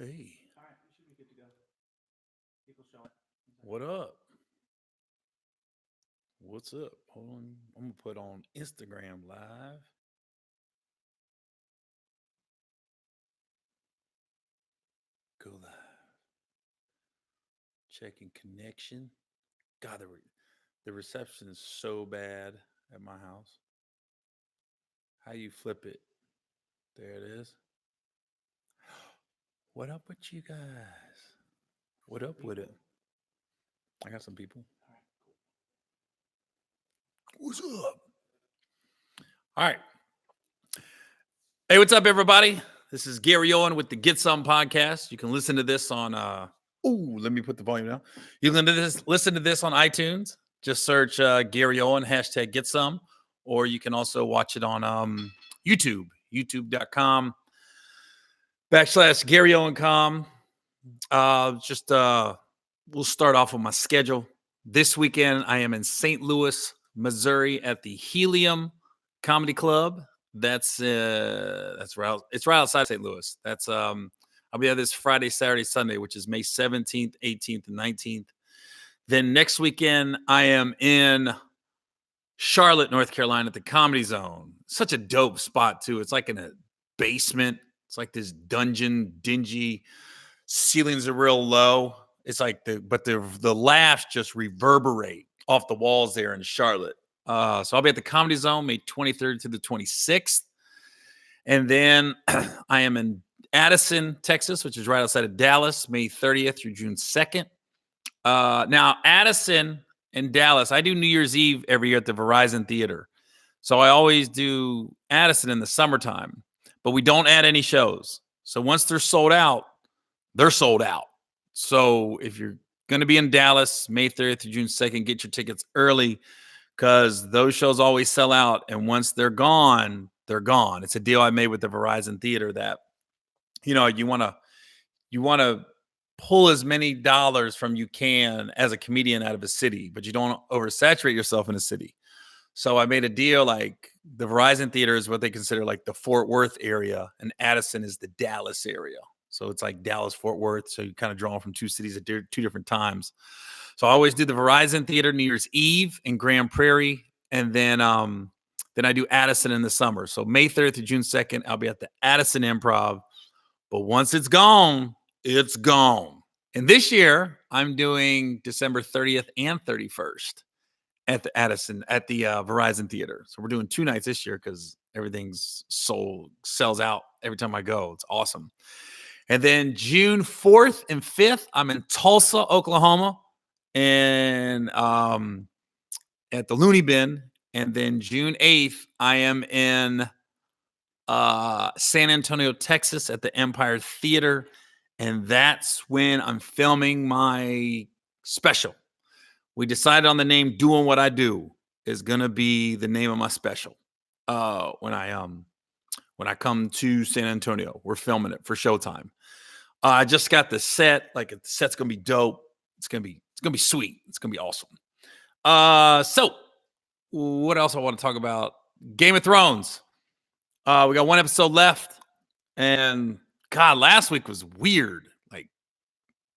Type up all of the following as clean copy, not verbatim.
Hey, All right, we should be good to go. People show it. what up? What's up? Hold on. I'm gonna put on Instagram live. Go live. Checking connection. God, the reception is so bad at my house. How you flip it? There it is. What up with you guys? What up with it? I got some people. All right, cool. What's up? All right. Hey, what's up, everybody? This is Gary Owen with the Get Some podcast. You can listen to this on let me put the volume down. You can listen to this on iTunes. Just search Gary Owen, hashtag Get Some, or you can also watch it on YouTube, youtube.com/Gary Owen.com. We'll start off with my schedule. This weekend, I am in St. Louis, Missouri at the Helium Comedy Club. It's right outside St. Louis. I'll be there this Friday, Saturday, Sunday, which is May 17th, 18th, and 19th. Then next weekend, I am in Charlotte, North Carolina at the Comedy Zone. Such a dope spot, too. It's like in a basement. It's like this dungeon, dingy. Ceilings are real low. It's like the laughs just reverberate off the walls there in Charlotte. So I'll be at the Comedy Zone May 23rd to the 26th. And then I am in Addison, Texas, which is right outside of Dallas, May 30th through June 2nd. Now, Addison and Dallas, I do New Year's Eve every year at the Verizon Theater. So I always do Addison in the summertime, but we don't add any shows. So once they're sold out, they're sold out. So if you're going to be in Dallas, May 30th to June 2nd, get your tickets early because those shows always sell out. And once they're gone, they're gone. It's a deal I made with the Verizon Theater that, you want to pull as many dollars from you can as a comedian out of a city, but you don't oversaturate yourself in a city. So I made a deal like the Verizon Theater is what they consider like the Fort Worth area, and Addison is the Dallas area. So it's like Dallas, Fort Worth. So you kind of draw from two cities at two different times. So I always do the Verizon Theater New Year's Eve in Grand Prairie. And then I do Addison in the summer. So May 3rd to June 2nd, I'll be at the Addison Improv. But once it's gone, it's gone. And this year, I'm doing December 30th and 31st at the Verizon Theater. So we're doing 2 nights this year because everything's sells out every time I go. It's awesome. And then June 4th and 5th, I'm in Tulsa, Oklahoma, and at the Looney Bin. And then June 8th, I am in San Antonio, Texas at the Empire Theater. And that's when I'm filming my special. We decided on the name Doing What I Do is going to be the name of my special. When I come to San Antonio, we're filming it for Showtime. I just got the set. Like the set's gonna be dope. It's gonna be sweet. It's gonna be awesome. So what else I want to talk about? Game of Thrones. We got 1 episode left, and God, last week was weird. Like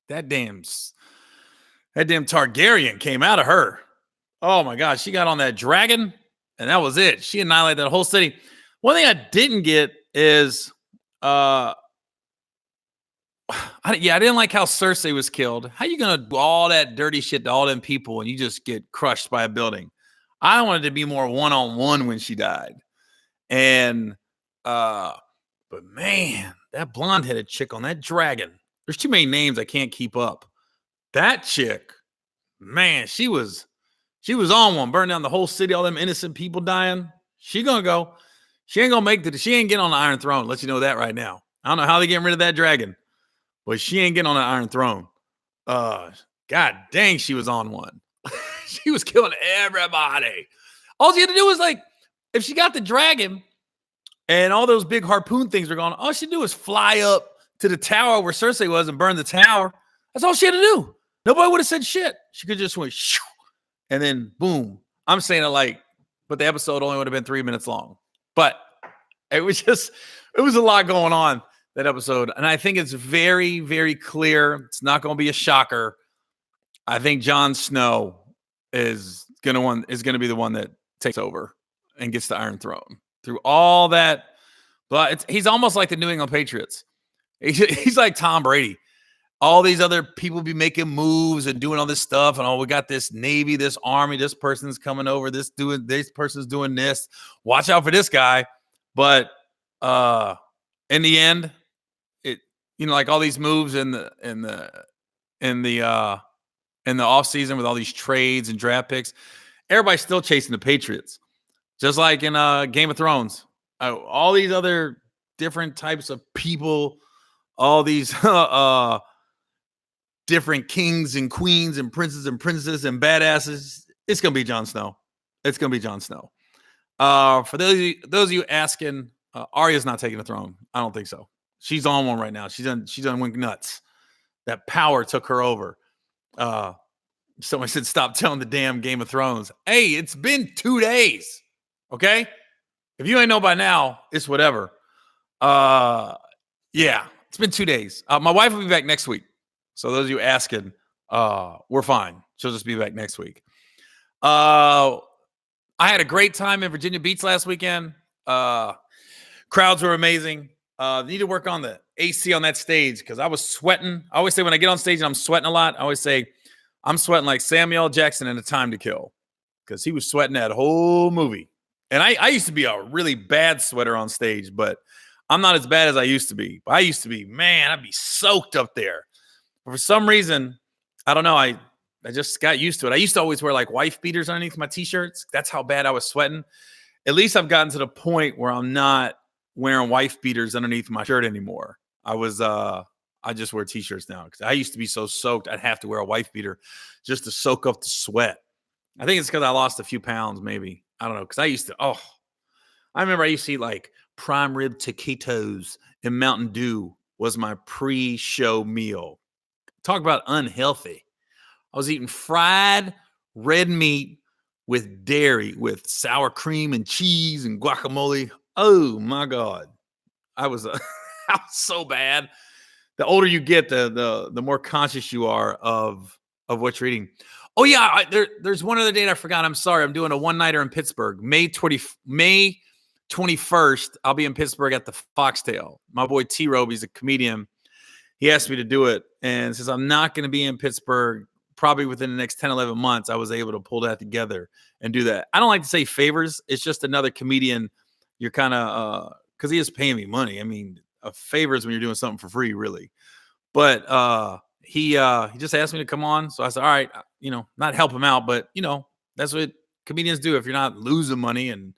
that damn Targaryen came out of her. Oh my God, she got on that dragon, and that was it. She annihilated that whole city. One thing I didn't get is I didn't like how Cersei was killed. How you gonna do all that dirty shit to all them people and you just get crushed by a building? I wanted to be more one-on-one when she died. And but man, that blonde-headed chick on that dragon. There's too many names I can't keep up. That chick, man, she was on one, burning down the whole city, all them innocent people dying. She ain't gonna make it. She ain't getting on the Iron Throne. Let you know that right now. I don't know how they getting rid of that dragon. But she ain't getting on the Iron Throne. God dang, she was on one. She was killing everybody. All she had to do was if she got the dragon and all those big harpoon things were gone, all she had to do was fly up to the tower where Cersei was and burn the tower. That's all she had to do. Nobody would have said shit. She could just went shoo, and then boom. I'm saying it but the episode only would have been 3 minutes long. But it was a lot going on. that episode, and I think it's very, very clear. It's not going to be a shocker. I think Jon Snow is going to be the one that takes over and gets the Iron Throne through all that. But he's almost like the New England Patriots. He's like Tom Brady. All these other people be making moves and doing all this stuff, and we got this Navy, this Army, this person's coming over, this person's doing this. Watch out for this guy. But in the end, like all these moves in the off season with all these trades and draft picks, everybody's still chasing the Patriots, just like in Game of Thrones. All these other different types of people, all these different kings and queens and princes and princesses and badasses. It's gonna be Jon Snow. It's gonna be Jon Snow. For those of you asking, Arya's not taking the throne. I don't think so. She's on one right now. She's done went nuts. That power took her over. Someone said, stop telling the damn Game of Thrones. Hey, it's been 2 days. Okay? If you ain't know by now, it's whatever. Yeah, it's been 2 days. My wife will be back next week. So those of you asking, we're fine. She'll just be back next week. I had a great time in Virginia Beach last weekend. Crowds were amazing. Need to work on the AC on that stage because I was sweating. I always say when I get on stage and I'm sweating a lot, I always say I'm sweating like Samuel L. Jackson in A Time to Kill because he was sweating that whole movie. And I used to be a really bad sweater on stage, but I'm not as bad as I used to be. But I used to be, man, I'd be soaked up there. But for some reason, I don't know. I just got used to it. I used to always wear like wife beaters underneath my t-shirts. That's how bad I was sweating. At least I've gotten to the point where I'm not wearing wife beaters underneath my shirt anymore. I just wear t-shirts now because I used to be so soaked I'd have to wear a wife beater just to soak up the sweat. I think it's because I lost a few pounds, maybe. I don't know. Because I remember I used to eat like prime rib taquitos and Mountain Dew was my pre-show meal. Talk about unhealthy. I was eating fried red meat with dairy, with sour cream and cheese and guacamole. Oh my God. I was so bad. The older you get, the more conscious you are of what you're eating. Oh yeah, there's one other date I forgot. I'm sorry. I'm doing a one-nighter in Pittsburgh. May 21st, I'll be in Pittsburgh at the Foxtail. My boy T-Robe, he's a comedian. He asked me to do it. And since I'm not going to be in Pittsburgh probably within the next 10, 11 months, I was able to pull that together and do that. I don't like to say favors. It's just another comedian. You're kind of, because he is paying me money. I mean, a favor is when you're doing something for free, really. But he just asked me to come on. So I said, all right, not help him out, but, that's what comedians do if you're not losing money and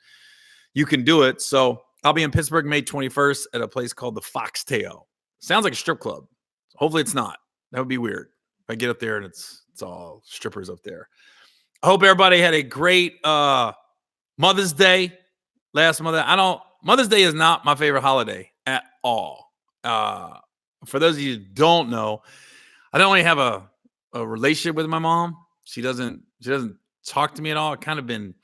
you can do it. So I'll be in Pittsburgh May 21st at a place called the Foxtail. Sounds like a strip club. Hopefully it's not. That would be weird if I get up there and it's all strippers up there. I hope everybody had a great Mother's Day. Mother's Day is not my favorite holiday at all. For those of you who don't know, I don't really have a relationship with my mom. She doesn't talk to me at all. I've kind of been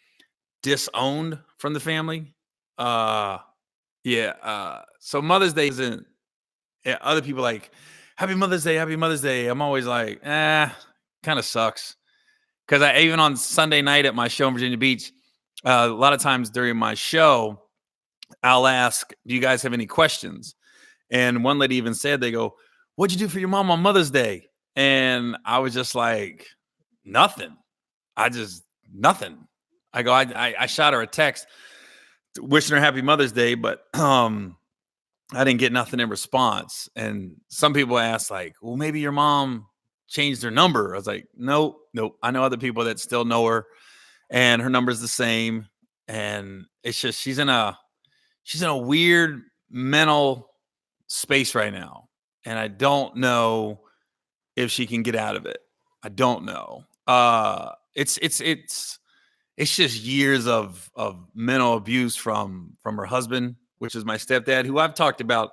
disowned from the family. So Mother's Day isn't. Yeah, other people like, Happy Mother's Day, Happy Mother's Day. I'm always like, kind of sucks. Because even on Sunday night at my show in Virginia Beach, a lot of times during my show, I'll ask, do you guys have any questions? And one lady even said, they go, what'd you do for your mom on Mother's Day? And I was just like, nothing. Nothing. I go, I shot her a text wishing her Happy Mother's Day, but I didn't get nothing in response. And some people asked like, well, maybe your mom changed her number. I was like, nope. I know other people that still know her and her number's the same. And it's just, she's in a weird mental space right now. And I don't know if she can get out of it. I don't know. It's just years of mental abuse from her husband, which is my stepdad, who I've talked about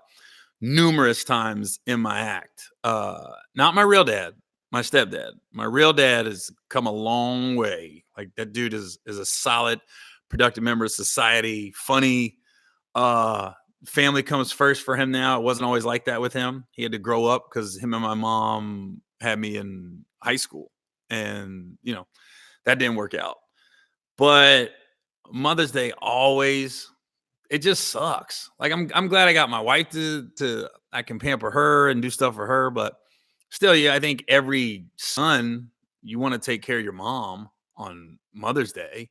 numerous times in my act. Not my real dad, my stepdad. My real dad has come a long way. Like that dude is a solid, productive member of society, funny. family comes first for him now. It wasn't always like that with him. He had to grow up because him and my mom had me in high school, and that didn't work out. But Mother's Day always, it just sucks. Like I'm glad I got my wife to I can pamper her and do stuff for her, but still, yeah, I think every son, you want to take care of your mom on Mother's Day.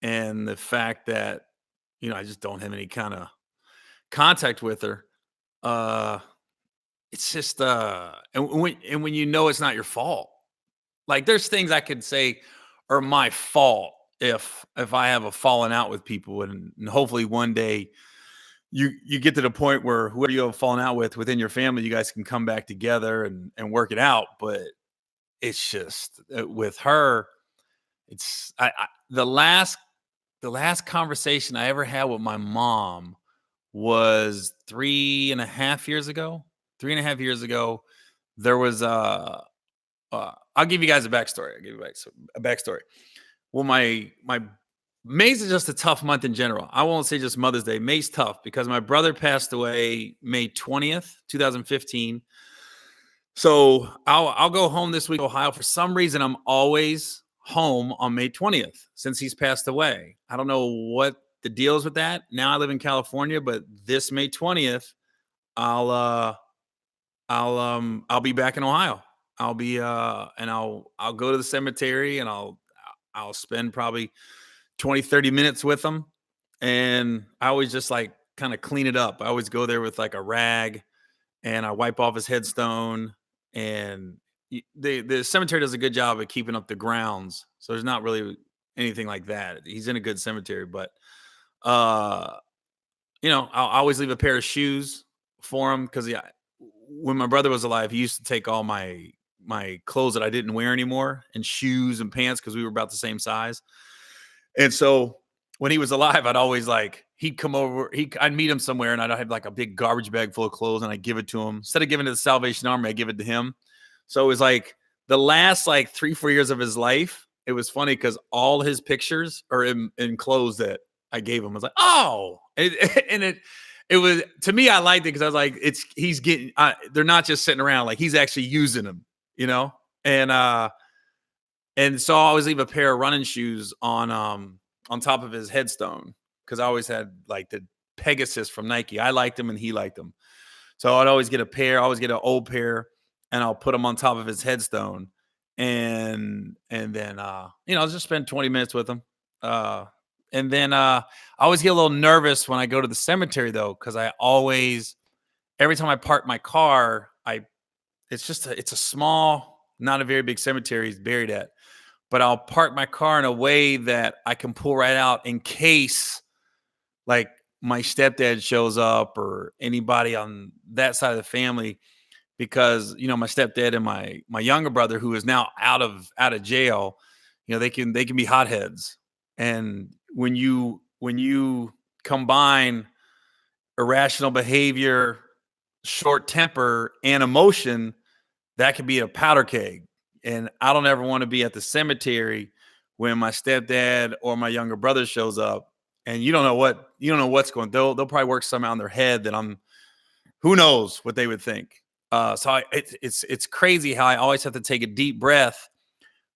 And the fact that, I just don't have any kind of contact with her. Uh it's just and when it's not your fault. Like there's things I could say are my fault if I have a falling out with people, and hopefully one day you get to the point where whoever you have fallen out with within your family, you guys can come back together and work it out. But it's just with her, it's the last conversation I ever had with my mom was 3.5 years ago. 3.5 years ago, there was I'll give you guys a backstory. I'll give you a backstory. Well, my May's is just a tough month in general. I won't say just Mother's Day. May's tough because my brother passed away May 20th, 2015. So I'll go home this week to Ohio. For some reason, I'm always home on May 20th since he's passed away. I don't know what the deal is with that. Now I live in California, but this May 20th, I'll be back in Ohio. I'll be and I'll go to the cemetery, and I'll spend probably 20, 30 minutes with them. And I always just like kind of clean it up. I always go there with like a rag, and I wipe off his headstone. And the cemetery does a good job of keeping up the grounds. So there's not really anything like that. He's in a good cemetery, but uh I'll always leave a pair of shoes for him because when my brother was alive, he used to take all my clothes that I didn't wear anymore and shoes and pants because we were about the same size. And so when he was alive, I'd always he'd come over, I'd meet him somewhere, and I'd have like a big garbage bag full of clothes, and I'd give it to him. Instead of giving it to the Salvation Army, I give it to him. So it was like the last 3-4 years of his life. It was funny because all his pictures are in clothes that I gave him. I was like, oh, it was, to me, I liked it because I was like, he's getting, they're not just sitting around, like he's actually using them, and so I always leave a pair of running shoes on top of his headstone because I always had like the Pegasus from Nike. I liked them and he liked them. So I'd always get a pair, I always get an old pair, and I'll put them on top of his headstone. And then I'll just spend 20 minutes with him. And then I always get a little nervous when I go to the cemetery though, because every time I park my car, it's a small, not a very big cemetery he's buried at. But I'll park my car in a way that I can pull right out in case like my stepdad shows up or anybody on that side of the family, because my stepdad and my younger brother, who is now out of jail, they can be hotheads. And when you combine irrational behavior, short temper, and emotion, that could be a powder keg. And I don't ever want to be at the cemetery when my stepdad or my younger brother shows up, and you don't know what's going. They'll probably work something out in their head that who knows what they would think. So it's crazy how I always have to take a deep breath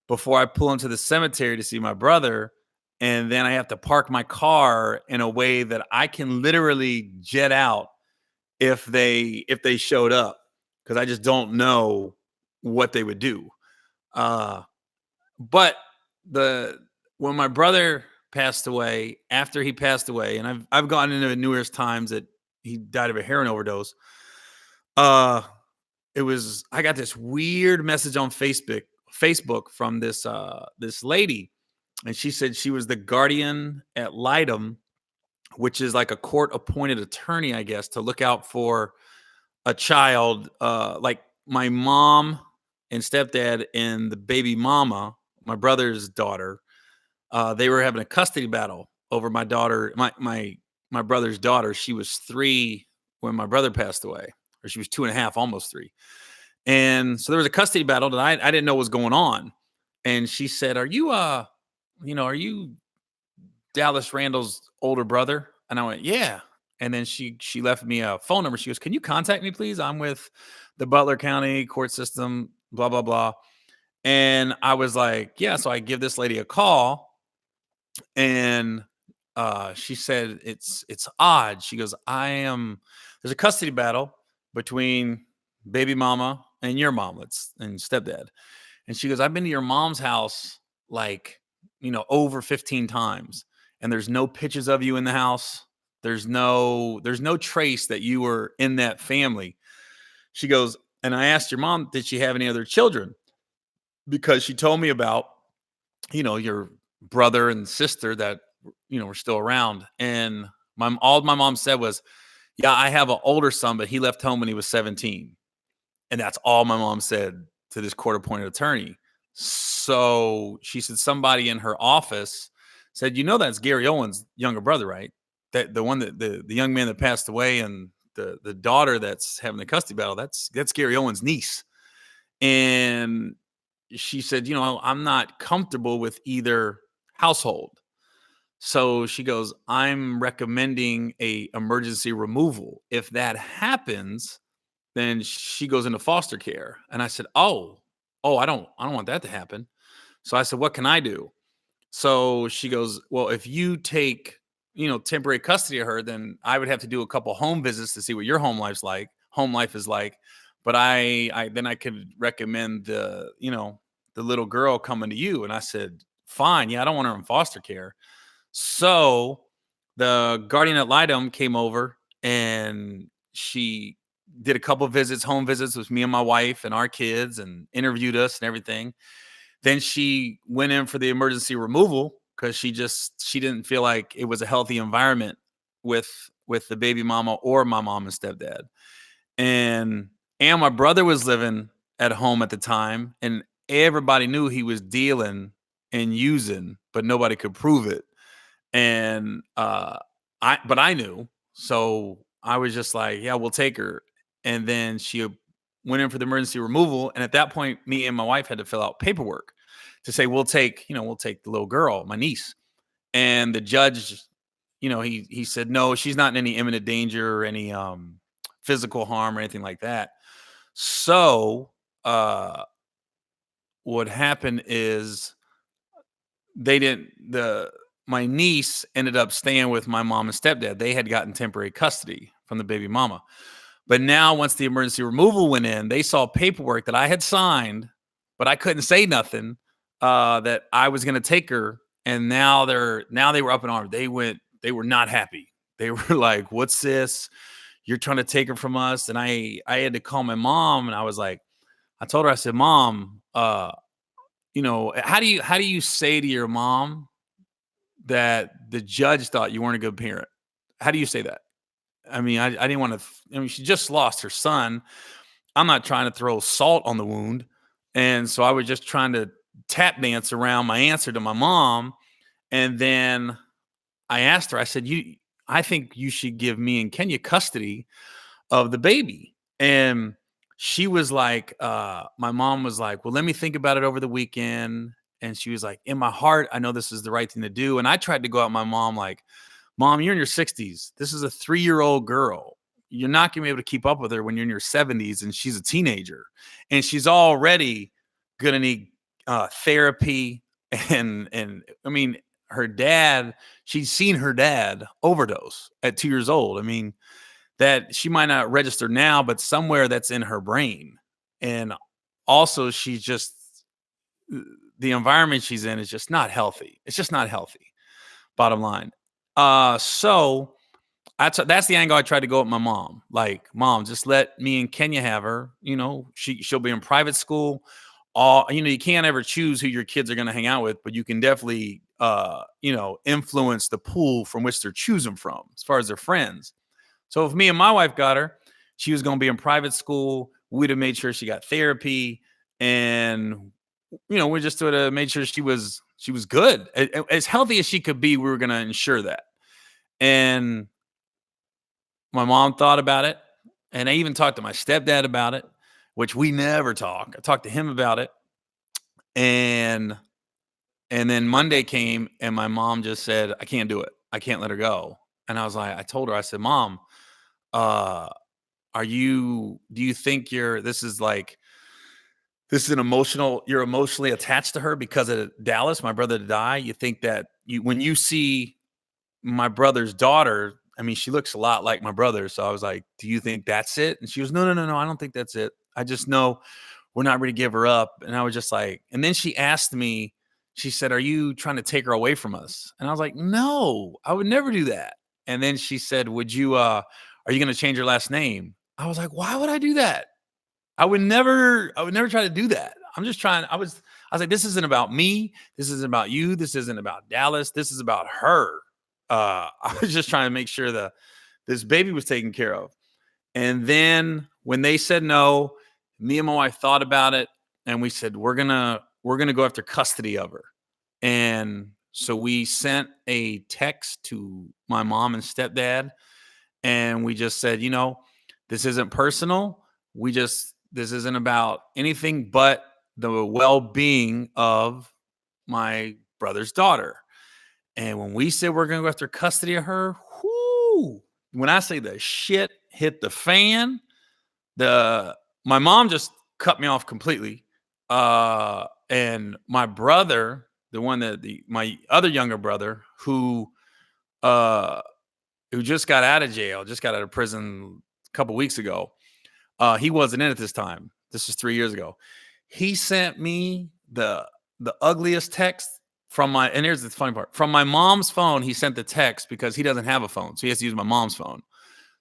before I pull into the cemetery to see my brother, and then I have to park my car in a way that I can literally jet out if they showed up, because I just don't know what they would do. But when my brother passed away, after he passed away, and I've gotten into it numerous times that he died of a heroin overdose. I got this weird message on Facebook from this lady, and she said she was the guardian at Lidum, which is like a court appointed attorney, I guess, to look out for a child, like my mom and stepdad and the baby mama, my brother's daughter. They were having a custody battle over my daughter, my brother's daughter. She was 3 when my brother passed away, or she was 2.5, almost 3. And so there was a custody battle that I didn't know was going on. And she said, are you Dallas Randall's older brother? And I went, yeah. And then she left me a phone number. She goes, "Can you contact me, please? I'm with the Butler County court system, blah, blah, blah." And I was like, "Yeah." So I give this lady a call, and she said, it's odd. She goes, there's a custody battle between baby mama and your mom, and stepdad. And she goes, "I've been to your mom's house like, over 15 times, and there's no pictures of you in the house. There's no trace that you were in that family." She goes, "And I asked your mom, did she have any other children? Because she told me about, your brother and sister that, were still around." And all my mom said was, "Yeah, I have an older son, but he left home when he was 17." And that's all my mom said to this court appointed attorney. So she said somebody in her office said, "That's Gary Owen's younger brother, right? That the one that the young man that passed away, and the daughter that's having the custody battle, that's Gary Owen's niece." And she said, "I'm not comfortable with either household." So she goes, "I'm recommending a emergency removal. If that happens, then she goes into foster care." And I said, "Oh, I don't want that to happen." So I said, "What can I do?" So she goes, "Well, if you take, temporary custody of her, then I would have to do a couple home visits to see what your home life is like. But I could recommend the little girl coming to you." And I said, "Fine. Yeah, I don't want her in foster care." So the guardian ad litem came over, and she did a couple visits, home visits with me and my wife and our kids, and interviewed us and everything. Then she went in for the emergency removal because she didn't feel like it was a healthy environment with the baby mama or my mom and stepdad. And my brother was living at home at the time, and everybody knew he was dealing and using, but nobody could prove it. And I knew, so I was just like, "Yeah, we'll take her." And then she went in for the emergency removal, and at that point, me and my wife had to fill out paperwork to say we'll take the little girl, my niece. And the judge, he said, "No, she's not in any imminent danger or any physical harm or anything like that." So what happened is they didn't the my niece ended up staying with my mom and stepdad. They had gotten temporary custody from the baby mama. But now, once the emergency removal went in, they saw paperwork that I had signed, but I couldn't say nothing, that I was going to take her. And now they were up in arms. They were not happy. They were like, "What's this? You're trying to take her from us?" And I had to call my mom, and I told her, I said, "Mom, how do you say to your mom that the judge thought you weren't a good parent? How do you say that?" I mean, I didn't want to. I mean, she just lost her son. I'm not trying to throw salt on the wound, and so I was just trying to tap dance around my answer to my mom. And then I asked her. I said, I think you should give me and Kenya custody of the baby." And she was like, my mom was like, "Well, let me think about it over the weekend." And she was like, "In my heart, I know this is the right thing to do." And I tried to go at my mom like, "Mom, you're in your 60s. This is a 3-year-old girl. You're not going to be able to keep up with her when you're in your 70s, and she's a teenager. And she's already going to need therapy." And I mean, she's seen her dad overdose at 2 years old. I mean, that she might not register now, but somewhere that's in her brain. And also, she's just, the environment she's in is just not healthy. It's just not healthy, bottom line. So that's the angle I tried to go with my mom. Like, "Mom, just let me and Kenya have her. She'll be in private school. You can't ever choose who your kids are going to hang out with, but you can definitely, influence the pool from which they're choosing from as far as their friends." So if me and my wife got her, she was going to be in private school. We'd have made sure she got therapy, and we just sort of made sure she was good, as healthy as she could be. We were going to ensure that. And my mom thought about it, and I even talked to my stepdad about it, which we never talk. I talked to him about it, and then Monday came, and my mom just said, "I can't do it. I can't let her go." And I told her, I said, Mom, uh, do you think you're emotionally attached to her because of Dallas, my brother to die? You think that when you see my brother's daughter, I mean, she looks a lot like my brother. So I was like, do you think that's it? And she was, no, no, no, no. I don't think that's it. I just know we're not ready to give her up. And I was just like, and then she asked me, she said, are you trying to take her away from us? And I was like, no, I would never do that. And then she said, are you going to change your last name? I was like, why would I do that? I would never try to do that. I was like, this isn't about me. This isn't about you. This isn't about Dallas. This is about her. I was just trying to make sure that this baby was taken care of. And then when they said no, me and my wife thought about it, and we said, we're gonna go after custody of her. And so we sent a text to my mom and stepdad, and we just said, this isn't personal. This isn't about anything but the well-being of my brother's daughter. And when we said we're going to go after custody of her, whoo, when I say the shit hit the fan, my mom just cut me off completely. And my brother, my other younger brother, who just got out of jail, just got out of prison a couple weeks ago. He wasn't in at this time. This was 3 years ago. He sent me the ugliest text and here's the funny part. From my mom's phone, he sent the text because he doesn't have a phone. So he has to use my mom's phone.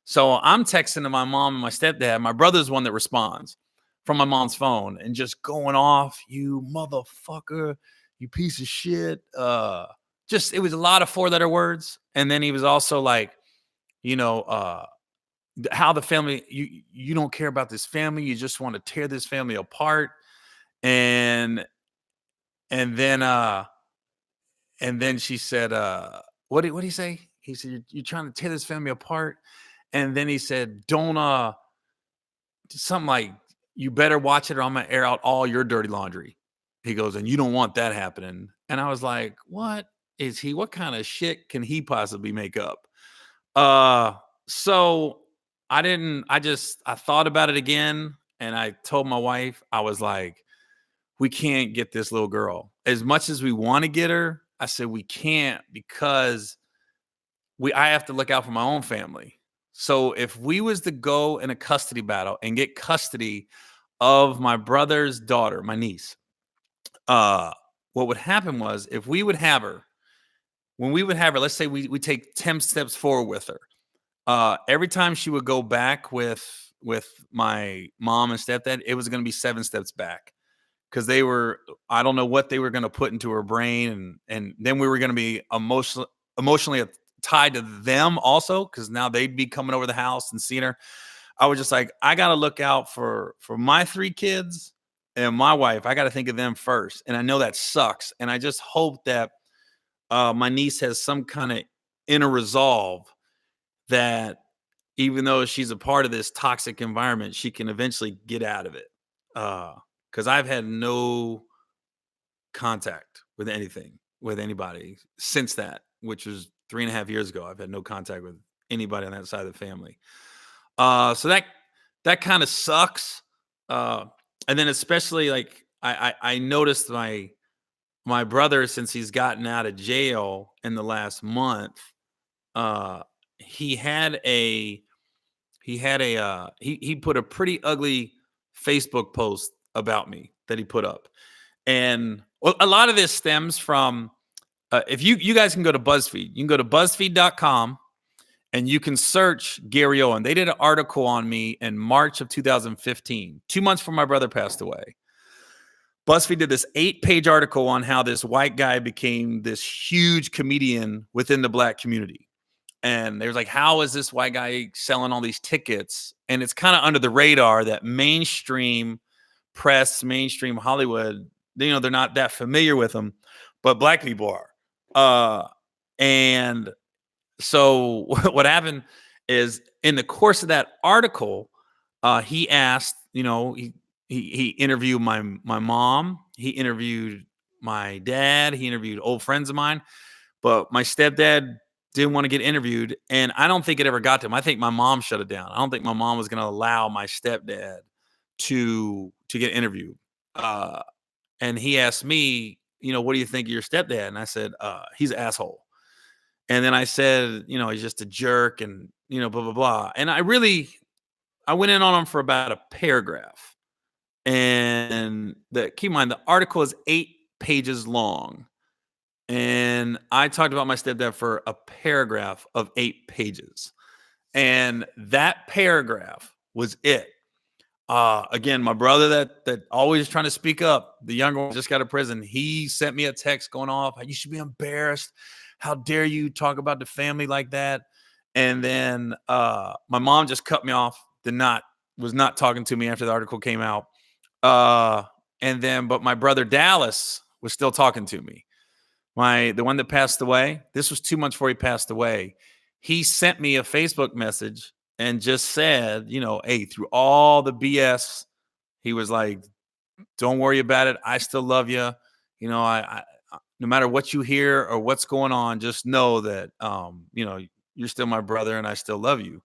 So I'm texting to my mom and my stepdad. My brother's one that responds from my mom's phone and just going off, you motherfucker, you piece of shit. It was a lot of 4-letter words. And then he was also like, how the family, you don't care about this family. You just want to tear this family apart. And then she said, what did he say? He said, you're trying to tear this family apart. And then he said, don't, something like, you better watch it or I'm going to air out all your dirty laundry. He goes, and you don't want that happening. And I was like, what kind of shit can he possibly make up? So I thought about it again. And I told my wife, I was like, we can't get this little girl. As much as we want to get her, I said, we can't because I have to look out for my own family. So if we was to go in a custody battle and get custody of my brother's daughter, my niece, what would happen was if we would have her, when we would have her, let's say we take 10 steps forward with her. Every time she would go back with my mom and stepdad, it was going to be 7 steps back. Because I don't know what they were going to put into her brain. And then we were going to be emotionally tied to them also, because now they'd be coming over the house and seeing her. I was just like, I got to look out for my 3 kids and my wife. I got to think of them first. And I know that sucks. And I just hope that my niece has some kind of inner resolve that even though she's a part of this toxic environment, she can eventually get out of it. Because I've had no contact with anybody since that, which was 3.5 years ago. I've had no contact with anybody on that side of the family. So that kind of sucks. And then especially like I noticed my brother, since he's gotten out of jail in the last month, he put a pretty ugly Facebook post about me that he put up. And a lot of this stems from, if you guys can go to BuzzFeed, you can go to BuzzFeed.com and you can search Gary Owen. They did an article on me in March of 2015, 2 months before my brother passed away. BuzzFeed did this 8-page article on how this white guy became this huge comedian within the Black community. And they was like, how is this white guy selling all these tickets? And it's kind of under the radar that mainstream press, mainstream Hollywood, they're not that familiar with him, but Black people are. And so what happened is in the course of that article, he asked, he interviewed my mom, he interviewed my dad, he interviewed old friends of mine, but my stepdad didn't want to get interviewed, and I don't think it ever got to him. I think my mom shut it down. I don't think my mom was going to allow my stepdad to get interviewed. And he asked me, what do you think of your stepdad? And I said, he's an asshole. And then I said, he's just a jerk, and blah blah blah. And I went in on him for about a paragraph. And keep in mind, the article is 8 pages long. And I talked about my stepdad for a paragraph of 8 pages. And that paragraph was it. Again, my brother that always trying to speak up, the younger one just got out of prison. He sent me a text going off. You should be embarrassed. How dare you talk about the family like that? And then my mom just cut me off. Was not talking to me after the article came out. But my brother Dallas was still talking to me. The one that passed away, this was 2 months before he passed away. He sent me a Facebook message and just said, hey, through all the BS, he was like, don't worry about it. I still love you. I no matter what you hear or what's going on, just know that, you're still my brother and I still love you.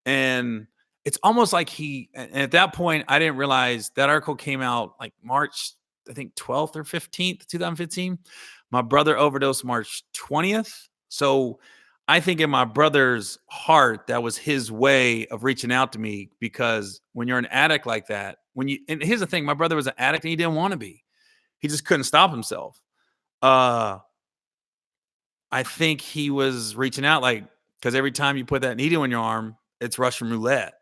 And it's almost like and at that point, I didn't realize that article came out like March, I think 12th or 15th, 2015. My brother overdosed March 20th. So I think in my brother's heart, that was his way of reaching out to me, because when you're an addict like that, and here's the thing, my brother was an addict and he didn't want to be. He just couldn't stop himself. I think he was reaching out because every time you put that needle in your arm, it's Russian roulette.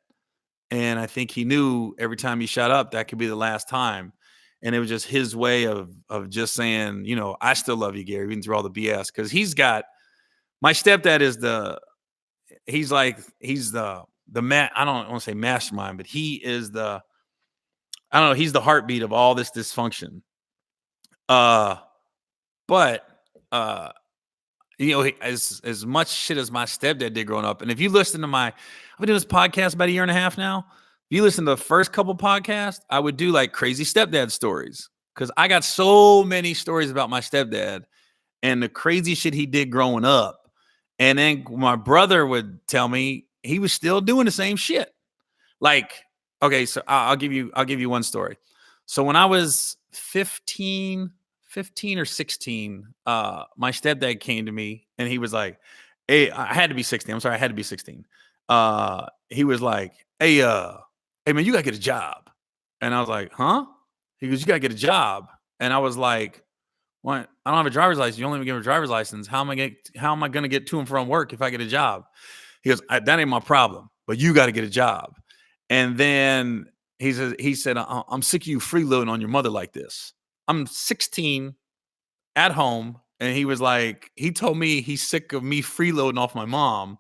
And I think he knew every time he shot up, that could be the last time. And it was just his way of just saying, I still love you, Gary, even through all the BS. Because my stepdad is he's the man. I don't want to say mastermind, but he is he's the heartbeat of all this dysfunction. But as much shit as my stepdad did growing up, and if you listen to I've been doing this podcast about a year and a half now. If you listen to the first couple podcasts, I would do like crazy stepdad stories, because I got so many stories about my stepdad and the crazy shit he did growing up. And then my brother would tell me he was still doing the same shit. Okay, so I'll give you one story. So when I was 15 or 16, my stepdad came to me and he was like, hey, I had to be 16. I'm sorry, I had to be 16. He was like, hey man, you gotta get a job. And I was like, huh? He goes, you gotta get a job. And I was like, what? I don't have a driver's license. You only even give a driver's license. How am I gonna get to and from work if I get a job? He goes, that ain't my problem, but you got to get a job. And then he said, I'm sick of you freeloading on your mother like this. I'm 16 at home. And he was like, he told me he's sick of me freeloading off my mom.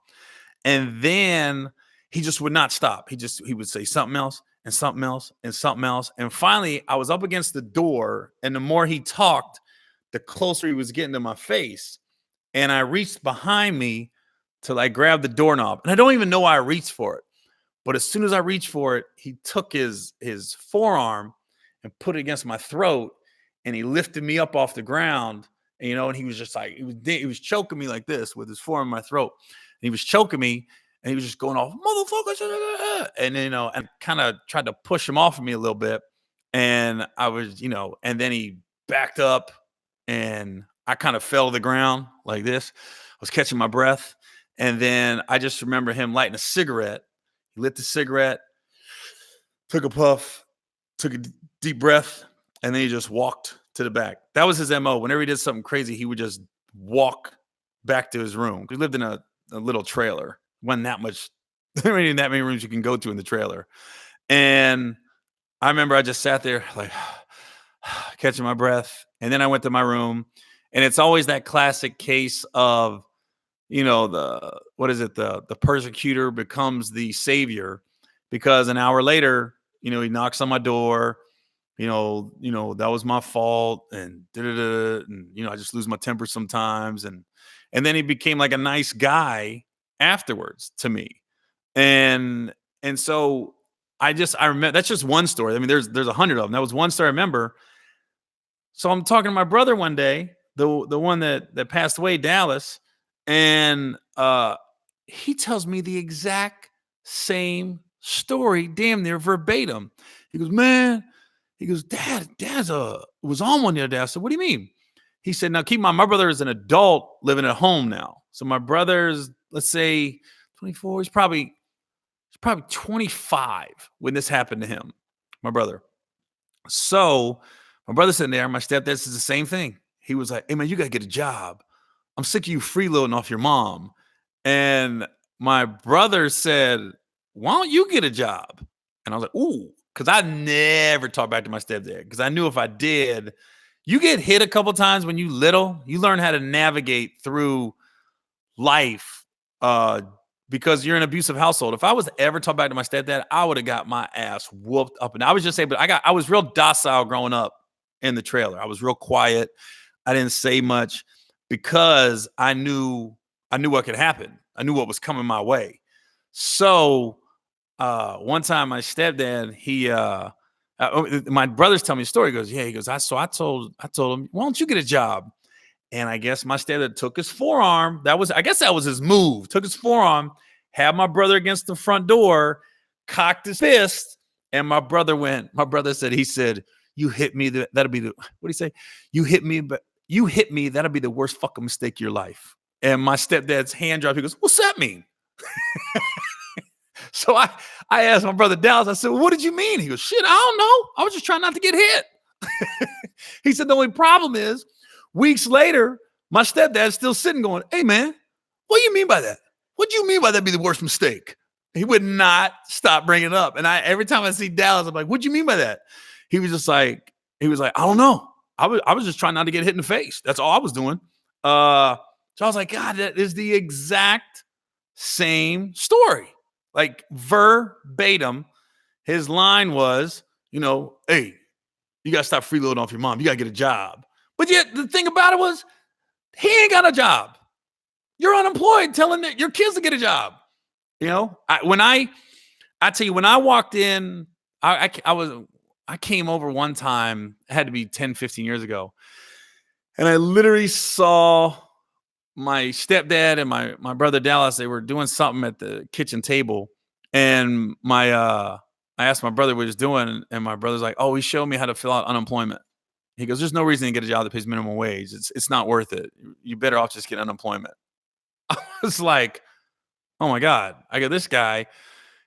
And then he just would not stop. He would say something else and something else and something else. And finally, I was up against the door. And the more he talked, the closer he was getting to my face. And I reached behind me to grab the doorknob. And I don't even know why I reached for it. But as soon as I reached for it, he took his forearm and put it against my throat. And he lifted me up off the ground. And he was just like, he was choking me like this with his forearm in my throat. And he was choking me. And he was just going off, motherfucker. And, and kind of tried to push him off of me a little bit. And I was, and then he backed up and I kind of fell to the ground like this. I was catching my breath. And then I just remember him lighting a cigarette. He lit the cigarette, took a puff, took a deep breath, and then he just walked to the back. That was his MO. Whenever he did something crazy, he would just walk back to his room. He lived in a little trailer. Wasn't that much, there ain't that many rooms you can go to in the trailer. And I remember I just sat there like catching my breath. And then I went to my room. And it's always that classic case of, the persecutor becomes the savior, because an hour later, he knocks on my door, that was my fault. And, I just lose my temper sometimes. And then he became like a nice guy afterwards to me. And so I remember, that's just one story. I mean, there's 100 of them. That was one story I remember. So I'm talking to my brother one day, the one that passed away, Dallas. And he tells me the exact same story, damn near verbatim. He goes, man, he goes, Dad's was on one the other day. I said, what do you mean? He said, now keep in mind, my brother is an adult living at home now. So my brother's, let's say 24, he's probably 25 when this happened to him, my brother. So my brother sitting there, my stepdad says the same thing. He was like, hey man, you gotta get a job. I'm sick of you freeloading off your mom. And my brother said, why don't you get a job? And I was like, ooh, because I never talked back to my stepdad because I knew if I did, you get hit a couple times when you little, you learn how to navigate through life because you're in an abusive household. If I was to ever talk back to my stepdad, I would have got my ass whooped up. And I was just saying, but I was real docile growing up in the trailer. I was real quiet. I didn't say much because I knew what could happen. I knew what was coming my way. So one time my stepdad, my brother's telling me a story. He goes, yeah, he goes, I told him, why don't you get a job? And I guess my stepdad took his forearm. I guess that was his move. Took his forearm, had my brother against the front door, cocked his fist, and my brother said, you hit me. That'll be what do you say? You hit me, that'll be the worst fucking mistake of your life. And my stepdad's hand dropped. He goes, what's that mean? So I asked my brother Dallas, I said, well, what did you mean? He goes, shit, I don't know. I was just trying not to get hit. He said, the only problem is weeks later, my stepdad's still sitting going, hey man, what do you mean by that? What do you mean by that be the worst mistake? He would not stop bringing it up. And every time I see Dallas, I'm like, what do you mean by that? He was like, I don't know. I was just trying not to get hit in the face. That's all I was doing. So I was like, God, that is the exact same story. Like verbatim, his line was, hey, you got to stop freeloading off your mom. You got to get a job. But yet the thing about it was he ain't got a job. You're unemployed telling your kids to get a job. When I tell you, when I walked in, I came over one time, it had to be 10, 15 years ago. And I literally saw my stepdad and my brother Dallas, they were doing something at the kitchen table. And I asked my brother what he was doing. And my brother's like, oh, he showed me how to fill out unemployment. He goes, there's no reason to get a job that pays minimum wage. It's not worth it. You better off just get unemployment. I was like, oh my God, I got this guy.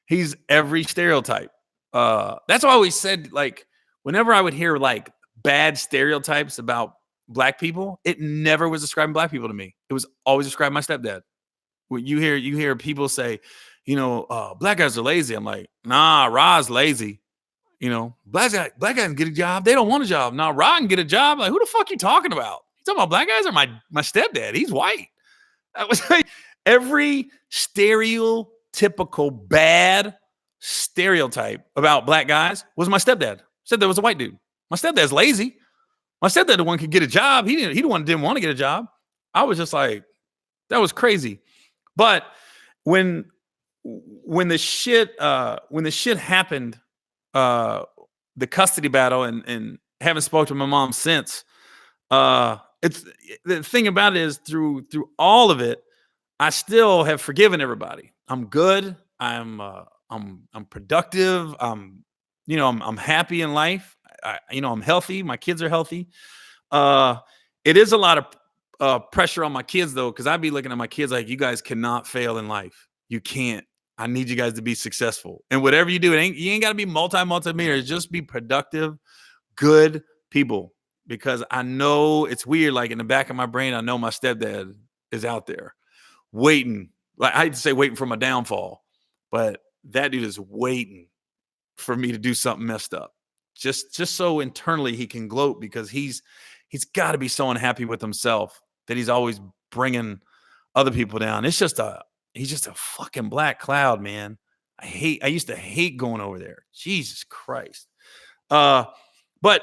He's every stereotype. That's why I always said, like, whenever I would hear like bad stereotypes about Black people, it never was describing Black people to me. It was always describing my stepdad. When you hear people say, Black guys are lazy. I'm like, nah, Ra's lazy. Black guys can get a job. They don't want a job. Nah, Ra can get a job. Like, who the fuck you talking about? You talking about Black guys or my stepdad? He's white. That was like every stereotypical bad stereotype about Black guys was my stepdad. Stepdad was a white dude. My stepdad's lazy. My stepdad the one could get a job. He didn't want to get a job. I was just like, that was crazy. But when the shit happened, the custody battle, and haven't spoken to my mom since. It's the thing about it is through all of it, I still have forgiven everybody. I'm good. I'm productive. I'm happy in life. I'm healthy. My kids are healthy. It is a lot of pressure on my kids though, because I'd be looking at my kids like, you guys cannot fail in life. You can't. I need you guys to be successful. And whatever you do, you ain't got to be multi-millionaires. Just be productive, good people. Because I know it's weird. Like in the back of my brain, I know my stepdad is out there waiting. Like I hate to say waiting for my downfall, but that dude is waiting for me to do something messed up. Just so internally he can gloat, because he's got to be so unhappy with himself that he's always bringing other people down. He's just a fucking black cloud, man. I used to hate going over there. Jesus Christ. But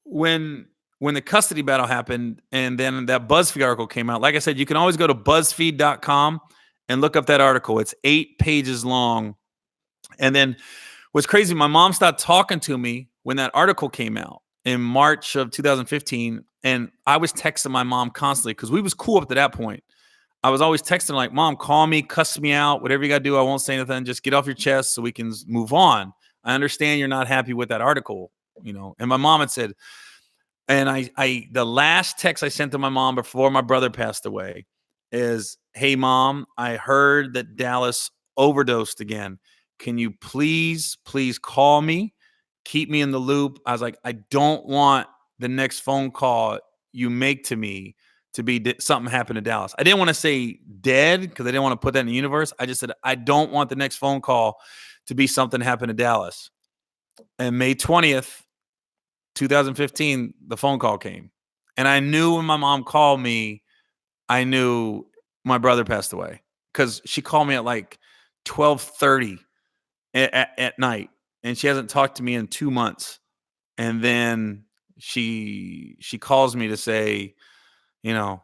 when the custody battle happened and then that BuzzFeed article came out, like I said, you can always go to BuzzFeed.com and look up that article. It's 8 pages long. And then what's crazy, my mom stopped talking to me when that article came out in March of 2015. And I was texting my mom constantly because we was cool up to that point. I was always texting like, Mom, call me, cuss me out, whatever you got to do. I won't say anything. Just get off your chest so we can move on. I understand you're not happy with that article, And my mom had said, and the last text I sent to my mom before my brother passed away is, "Hey mom, I heard that Dallas overdosed again. Can you please call me? Keep me in the loop." I was like, "I don't want the next phone call you make to me to be something happened to Dallas." I didn't want to say dead because I didn't want to put that in the universe. I just said, "I don't want the next phone call to be something happened to Dallas." And May 20th, 2015, the phone call came. And I knew when my mom called me, I knew my brother passed away because she called me at like 12:30 at night, and she hasn't talked to me in 2 months. And then she calls me to say, you know,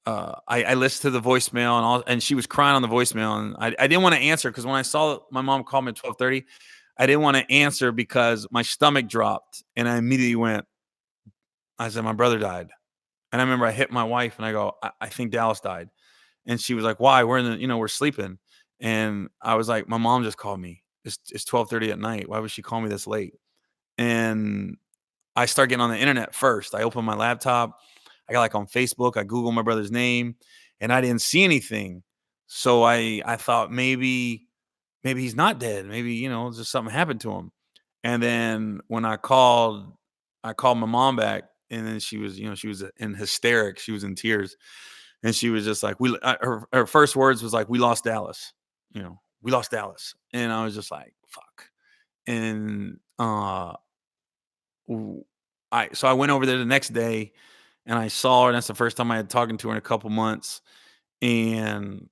I listened to the voicemail and she was crying on the voicemail, and I didn't want to answer because when I saw my mom call me at 12:30, I didn't want to answer because my stomach dropped, and I immediately went. I said, "My brother died." And I remember I hit my wife and I go, I think Dallas died. And she was like, "Why? We're we're sleeping." And I was like, "My mom just called me. It's 12:30 at night. Why would she call me this late?" And I start getting on the internet first. I open my laptop. I got like on Facebook. I Google my brother's name, and I didn't see anything. So I thought maybe he's not dead. Maybe just something happened to him. And then when I called my mom back, and then she was in hysterics. She was in tears, and she was just like, her first words was like, "We lost Dallas." We lost Dallas, and I was just like, "Fuck." And so I went over there the next day, and I saw her. And that's the first time I had talking to her in a couple months, and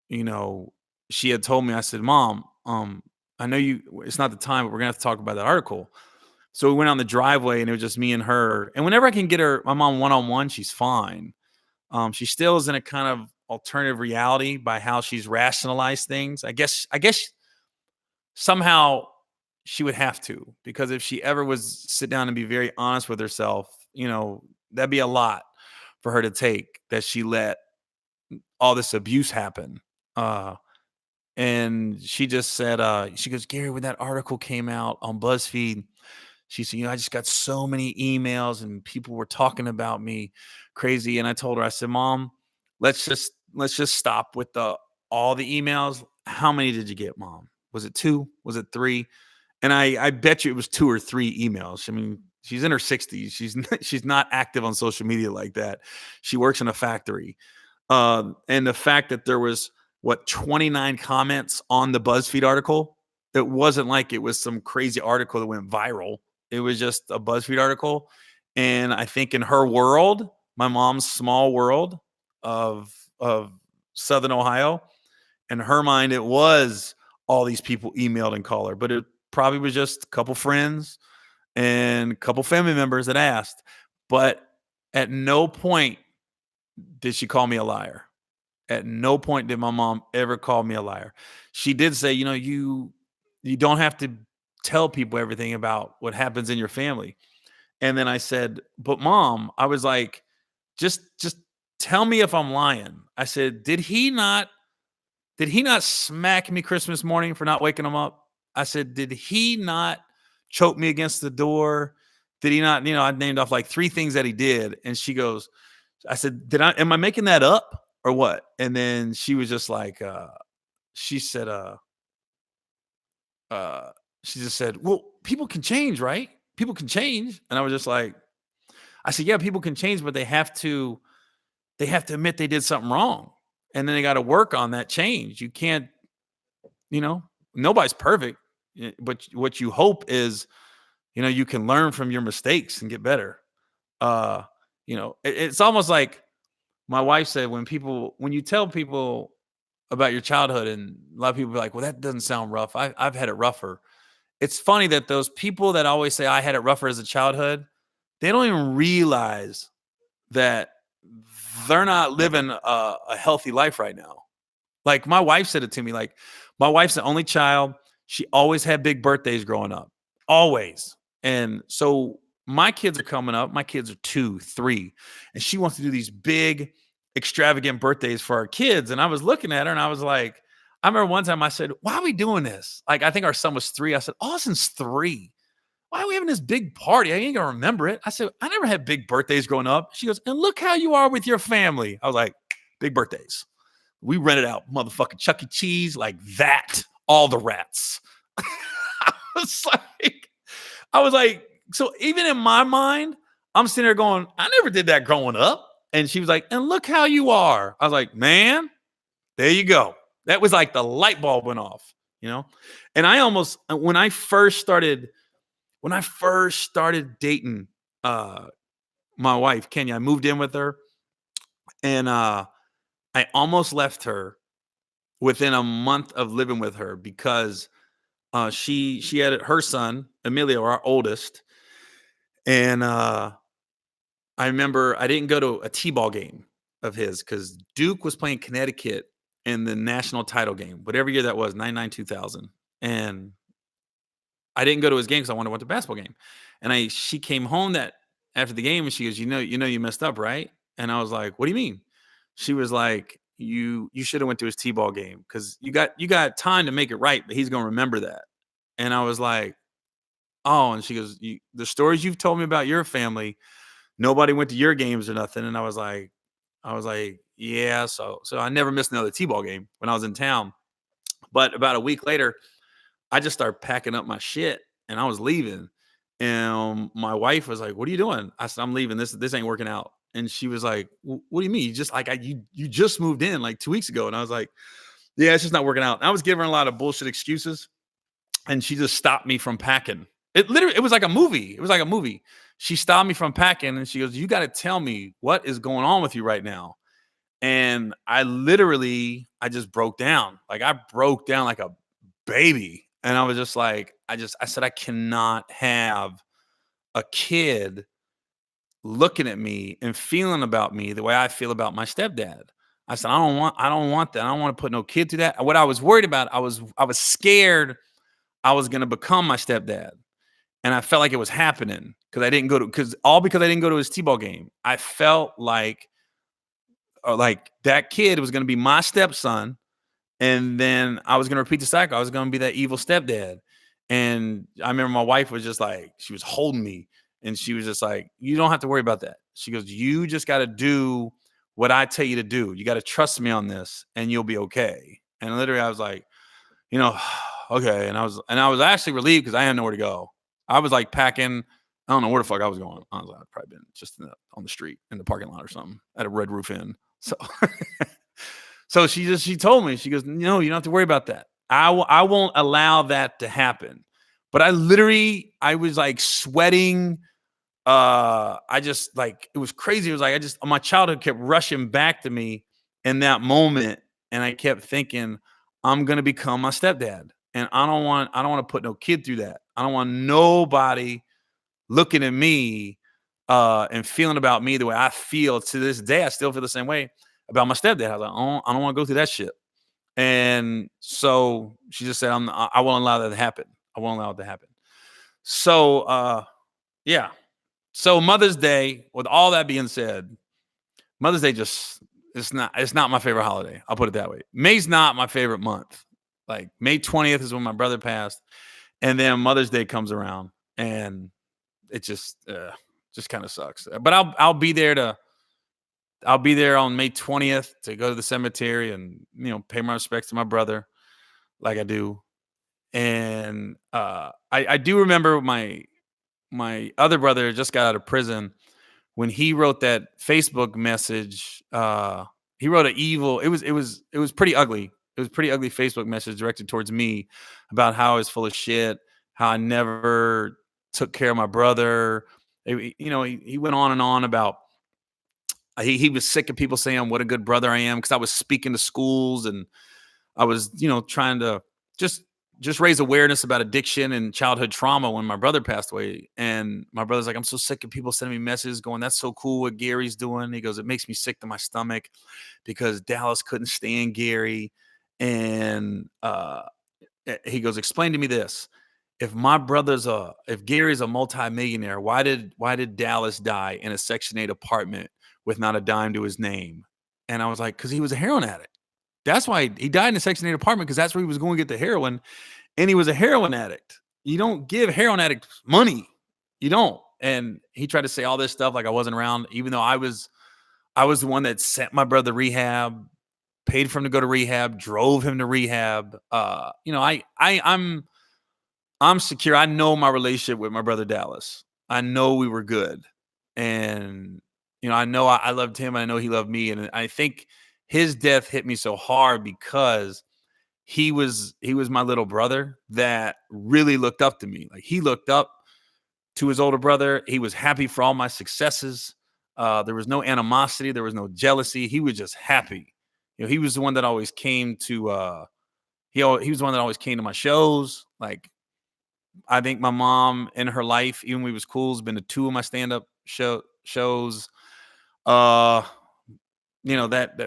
you know, she had told me, I said, "Mom, I know it's not the time, but we're gonna have to talk about that article." So we went on the driveway and it was just me and her. And whenever I can get my mom one-on-one, she's fine. She still is in a kind of alternative reality by how she's rationalized things. I guess somehow she would have to, because if she ever was sit down and be very honest with herself, that'd be a lot for her to take, that she let all this abuse happen. Uh, And she just said, she goes, "Gary, when that article came out on BuzzFeed," she said, "I just got so many emails and people were talking about me crazy." And I told her, I said, "Mom, let's just stop with all the emails. How many did you get, Mom? Was it 2? Was it 3?" And I bet you it was 2 or 3 emails. I mean, she's in her 60s. She's not active on social media like that. She works in a factory. And the fact that there was 29 comments on the BuzzFeed article, it wasn't like it was some crazy article that went viral. It was just a BuzzFeed article. And I think in her world, my mom's small world of Southern Ohio, in her mind, it was all these people emailed and called her, but it probably was just a couple friends and a couple family members that asked. But at no point did she call me a liar. At no point did my mom ever call me a liar. She did say, you don't have to tell people everything about what happens in your family. And then I said, "But mom," I was like, just tell me if I'm lying. I said, did he not smack me Christmas morning for not waking him up?" I said, "Did he not choke me against the door? Did he not?" I named off like 3 things that he did. And she goes, I said, am I making that up or what?" And then she was just like, she said, uh, she just said, "Well, people can change, right? People can change." And I was just like, I said, "Yeah, people can change, but they have to admit they did something wrong. And then they got to work on that change. You can't, nobody's perfect. But what you hope is, you can learn from your mistakes and get better." Uh, it's almost like my wife said, when you tell people about your childhood, and a lot of people be like, "Well, that doesn't sound rough. I've had it rougher." It's funny that those people that always say I had it rougher as a childhood, they don't even realize that they're not living a healthy life right now. Like my wife said it to me. Like my wife's the only child. She always had big birthdays growing up, always. And so my kids are coming up. My kids are 2, 3, and she wants to do these big extravagant birthdays for our kids. And I was looking at her and I was like, I remember one time I said, why are we doing this? Like, I think our son was 3. I said, Austin's 3. Why are we having this big party? I ain't gonna remember it. I said, I never had big birthdays growing up. She goes, and look how you are with your family. I was like, big birthdays. We rented out motherfucking Chuck E. Cheese like that. All the rats. I was like, so even in my mind, I'm sitting there going, I never did that growing up. And she was like, and look how you are. I was like, man, there you go. That was like the light bulb went off, you know? And I almost, when I first started dating my wife, Kenya, I moved in with her and I almost left her within a month of living with her because she had her son, Emilio, our oldest. And I remember I didn't go to a T-ball game of his because Duke was playing Connecticut in the national title game, whatever year that was, 99, 2000. And I didn't go to his game because I wanted to watch the basketball game. And she came home that after the game and she goes, you know, you messed up, right? And I was like, what do you mean? She was like, you should have went to his T-ball game because you got time to make it right, but he's gonna remember that. And I was like, oh, and she goes, the stories you've told me about your family, nobody went to your games or nothing. And I was like, yeah. So I never missed another T-ball game when I was in town. But about a week later, I just started packing up my shit and I was leaving. And my wife was like, what are you doing? I said, I'm leaving. This ain't working out. And she was like, what do you mean? You just like, you just moved in like 2 weeks ago. And I was like, yeah, it's just not working out. And I was giving her a lot of bullshit excuses. And she just stopped me from packing. It was like a movie. It was like a movie. She stopped me from packing and she goes, you got to tell me what is going on with you right now. And I just broke down. Like I broke down like a baby. And I was just like, I said, I cannot have a kid looking at me and feeling about me the way I feel about my stepdad. I said, I don't want that. I don't want to put no kid through that. What I was worried about, I was scared I was going to become my stepdad. And I felt like it was happening because I didn't go to his T-ball game. I felt like that kid was going to be my stepson. And then I was going to repeat the cycle. I was going to be that evil stepdad. And I remember my wife was just like, she was holding me and she was just like, you don't have to worry about that. She goes, you just got to do what I tell you to do. You got to trust me on this and you'll be okay. And literally I was like, okay. And I was actually relieved because I had nowhere to go. I was like packing. I don't know where the fuck I was going. I was like, I'd probably been just on the street in the parking lot or something at a Red Roof Inn. So, so she told me, she goes, no, you don't have to worry about that. I won't allow that to happen. But I was like sweating. I just like, it was crazy. It was like, my childhood kept rushing back to me in that moment. And I kept thinking, I'm going to become my stepdad. And I don't want to put no kid through that. I don't want nobody looking at me and feeling about me the way I feel to this day. I still feel the same way about my stepdad. I was like, I don't want to go through that shit. And so she just said, I won't allow that to happen. I won't allow it to happen. So, yeah. So Mother's Day, with all that being said, Mother's Day it's not my favorite holiday. I'll put it that way. May's not my favorite month. Like May 20th is when my brother passed. And then Mother's Day comes around and it just kind of sucks. But I'll be there on May 20th to go to the cemetery and, pay my respects to my brother like I do. And I do remember my other brother just got out of prison when he wrote that Facebook message. He wrote it was pretty ugly. It was a pretty ugly Facebook message directed towards me about how I was full of shit, how I never took care of my brother. He went on and on about he was sick of people saying what a good brother I am because I was speaking to schools and I was, trying to just raise awareness about addiction and childhood trauma when my brother passed away. And my brother's like, I'm so sick of people sending me messages going, that's so cool what Gary's doing. He goes, it makes me sick to my stomach because Dallas couldn't stand Gary. And he goes, explain to me this. If Gary's a multimillionaire, why did Dallas die in a Section 8 apartment with not a dime to his name? And I was like, because he was a heroin addict. That's why he died in a Section 8 apartment, because that's where he was going to get the heroin. And he was a heroin addict. You don't give heroin addicts money. You don't. And he tried to say all this stuff like I wasn't around, even though I was the one that sent my brother to rehab, paid for him to go to rehab, drove him to rehab. I'm secure. I know my relationship with my brother Dallas. I know we were good. And I know I loved him. I know he loved me. And I think his death hit me so hard because he was my little brother that really looked up to me. Like, he looked up to his older brother. He was happy for all my successes. There was no animosity. There was no jealousy. He was just happy. He was the one that always came to he was the one that always came to my shows. Like, I think my mom in her life, even when we was cool, has been to 2 of my stand-up shows. That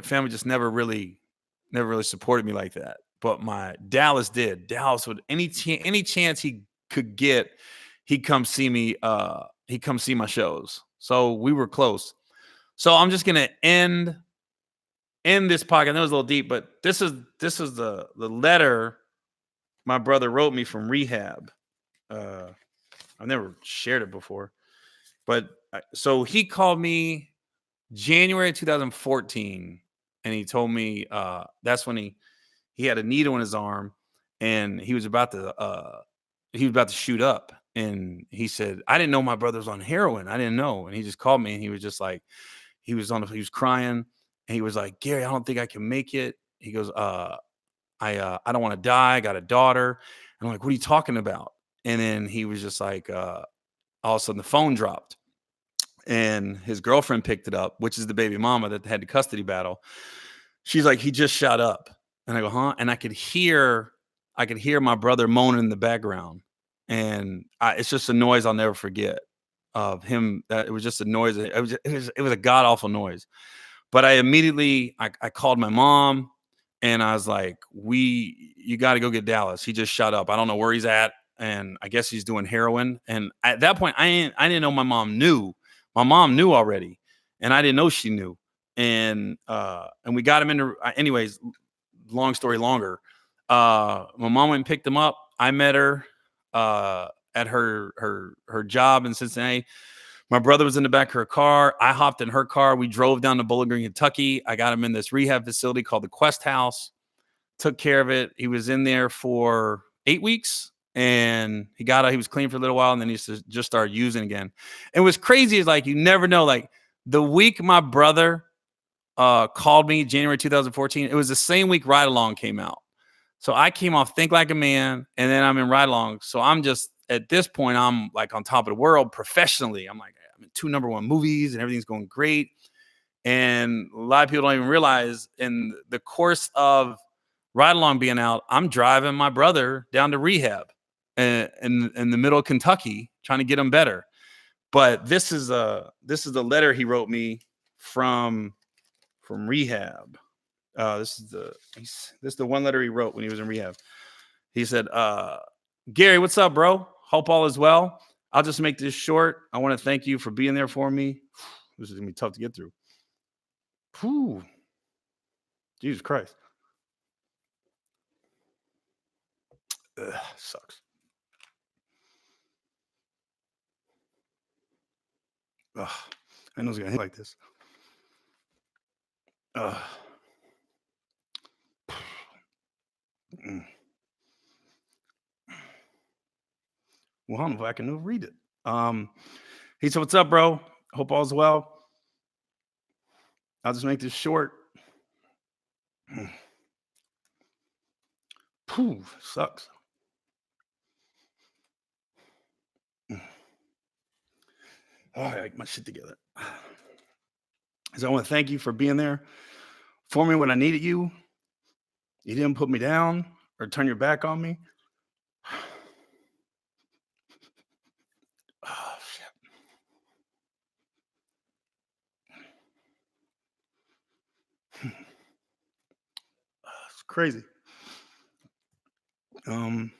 family just never really supported me like that. But my Dallas did. Dallas would any chance he could get, he'd come see me. He'd come see my shows. So we were close. So I'm just gonna end this podcast. That was a little deep, but this is the letter my brother wrote me from rehab. I've never shared it before, but so he called me January 2014, and he told me that's when he had a needle in his arm, and he was about to shoot up. And he said, I didn't know my brother was on heroin. I didn't know. And he just called me, and he was just like, he was crying, and he was like, Gary, I don't think I can make it. He goes, I don't want to die. I got a daughter. And I'm like, what are you talking about? And then he was just like, all of a sudden the phone dropped, and his girlfriend picked it up, which is the baby mama that had the custody battle. She's like, he just shot up. And I go, huh? And I could hear my brother moaning in the background. And it's just a noise I'll never forget of him. That it was just a noise. It was a god awful noise. But I immediately, I called my mom, and I was like, you got to go get Dallas. He just shot up. I don't know where he's at. And I guess he's doing heroin. And at that point, I didn't know my mom knew. My mom knew already, and I didn't know she knew. And we got him into, anyways, long story longer. My mom went and picked him up. I met her at her job in Cincinnati. My brother was in the back of her car. I hopped in her car. We drove down to Bowling Green, Kentucky. I got him in this rehab facility called the Quest House. Took care of it. He was in there for 8 weeks, and he was clean for a little while, and then he just started using again. And what's crazy is, like, you never know. Like, the week my brother called me, January 2014, it was the same week Ride Along came out. So I came off Think Like a Man, and then I'm in Ride Along. So I'm just, at this point, I'm like on top of the world professionally. I'm like, I'm in 2 #1 movies, and everything's going great. And a lot of people don't even realize, in the course of Ride Along being out, I'm driving my brother down to rehab in the middle of Kentucky, trying to get him better. But this is the letter he wrote me from rehab. This is the one letter he wrote when he was in rehab. He said, Gary, what's up, bro? Hope all is well. I'll just make this short. I want to thank you for being there for me. This is going to be tough to get through. Whew. Jesus Christ. Ugh, sucks. Ugh, I know it's going to hit like this. Well, I don't know if I can read it. He said, what's up, bro? Hope all's well. I'll just make this short. Phew, sucks. Oh, I got my shit together. So I want to thank you for being there for me when I needed you. You didn't put me down or turn your back on me. Oh, shit. It's crazy. You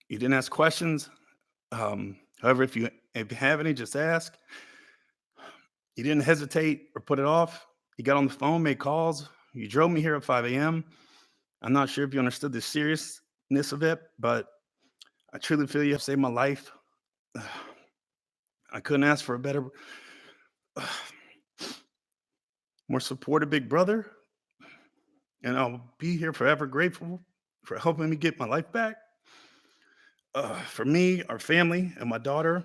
didn't ask questions. However, if you have any, just ask. You didn't hesitate or put it off. You got on the phone, made calls. You drove me here at 5 a.m. I'm not sure if you understood the seriousness of it, but I truly feel you have saved my life. I couldn't ask for a better, more supportive big brother, and I'll be here forever grateful for helping me get my life back. For me, our family, and my daughter,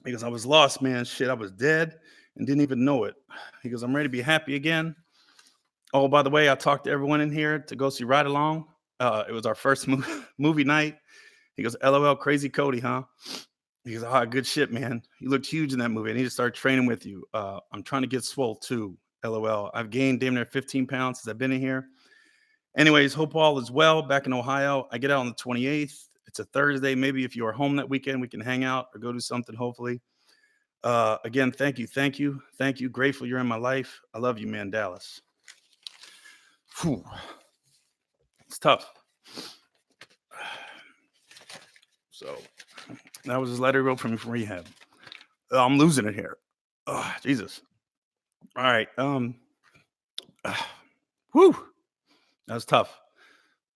because I was lost, man. Shit, I was dead and didn't even know it. Because I'm ready to be happy again. Oh, by the way, I talked to everyone in here to go see Ride Along. It was our first movie night. He goes, LOL, crazy Cody, huh? He goes, ah, good shit, man. You looked huge in that movie. I need to start training with you. I'm trying to get swole too. LOL. I've gained damn near 15 pounds since I've been in here. Anyways, hope all is well back in Ohio. I get out on the 28th. It's a Thursday. Maybe if you are home that weekend, we can hang out or go do something, hopefully. Again, thank you. Grateful you're in my life. I love you, man, Dallas. Whew. It's tough. So that was his letter he wrote from rehab. I'm losing it here. Oh, Jesus. All right. Whew. That was tough.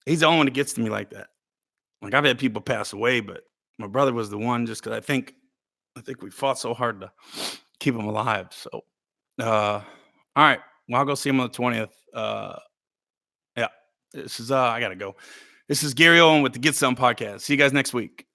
He's the only one that gets to me like that. Like, I've had people pass away, but my brother was the one, just because I think we fought so hard to keep him alive. So, all right. Well, I'll go see him on the 20th. Yeah. This is I gotta go. This is Gary Owen with the Get Some podcast. See you guys next week.